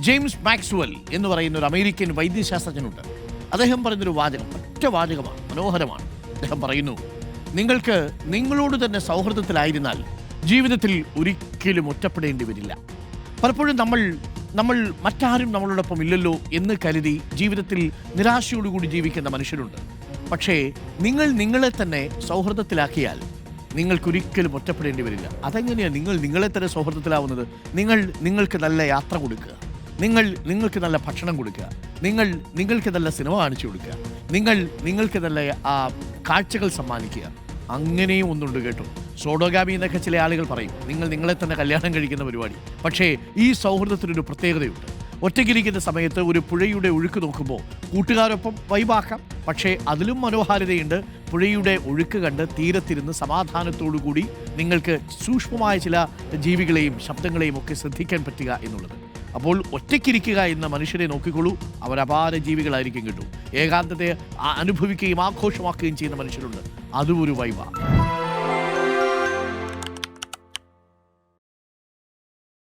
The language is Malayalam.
ജെയിംസ് മാക്സ്വെൽ എന്ന് പറയുന്ന ഒരു അമേരിക്കൻ വൈദ്യശാസ്ത്രജ്ഞനുണ്ട്. അദ്ദേഹം പറയുന്നൊരു വാചകം, ഒറ്റ വാചകമാണ്, മനോഹരമാണ്. അദ്ദേഹം പറയുന്നു, നിങ്ങൾക്ക് നിങ്ങളോട് തന്നെ സൗഹൃദത്തിലായിരുന്നാൽ ജീവിതത്തിൽ ഒരിക്കലും ഒറ്റപ്പെടേണ്ടി വരില്ല. പലപ്പോഴും നമ്മൾ മറ്റാരും നമ്മളോടൊപ്പം ഇല്ലല്ലോ എന്ന് കരുതി ജീവിതത്തിൽ നിരാശയോടുകൂടി ജീവിക്കുന്ന മനുഷ്യരുണ്ട്. പക്ഷേ നിങ്ങൾ നിങ്ങളെ തന്നെ സൗഹൃദത്തിലാക്കിയാൽ നിങ്ങൾക്കൊരിക്കലും ഒറ്റപ്പെടേണ്ടി വരില്ല. അതെങ്ങനെയാണ് നിങ്ങൾ നിങ്ങളെ തന്നെ സൗഹൃദത്തിലാവുന്നത്? നിങ്ങൾക്ക് നല്ല യാത്ര കൊടുക്കുക, നിങ്ങൾക്ക് നല്ല ഭക്ഷണം കൊടുക്കുക, നിങ്ങൾക്ക് നല്ല സിനിമ കാണിച്ചു കൊടുക്കുക, നിങ്ങൾക്ക് നല്ല കാഴ്ചകൾ സമ്മാനിക്കുക. അങ്ങനെയും ഒന്നുണ്ട് കേട്ടോ. സോഡോഗാമി എന്നൊക്കെ ചില ആളുകൾ പറയും, നിങ്ങളെ തന്നെ കല്യാണം കഴിക്കുന്ന പരിപാടി. പക്ഷേ ഈ സൗഹൃദത്തിനൊരു പ്രത്യേകതയുണ്ട്. ഒറ്റയ്ക്കിരിക്കുന്ന സമയത്ത് ഒരു പുഴയുടെ ഒഴുക്ക് നോക്കുമ്പോൾ കൂട്ടുകാരൊപ്പം വൈബാക്കാം. പക്ഷേ അതിലും മനോഹാരിതയുണ്ട്. പുഴയുടെ ഒഴുക്ക് കണ്ട് തീരത്തിരുന്ന് സമാധാനത്തോടു കൂടി നിങ്ങൾക്ക് സൂക്ഷ്മമായ ചില ജീവികളെയും ശബ്ദങ്ങളെയും ഒക്കെ ശ്രദ്ധിക്കാൻ പറ്റുക എന്നുള്ളത്. അപ്പോൾ ഒറ്റയ്ക്കിരിക്കുക എന്ന മനുഷ്യരെ നോക്കിക്കൊള്ളൂ, അവരപാര ജീവികളായിരിക്കും കേട്ടോ. ഏകാന്തതയെ അനുഭവിക്കുകയും ആഘോഷമാക്കുകയും ചെയ്യുന്ന മനുഷ്യരുണ്ട്. അതും ഒരു വൈബാണ്.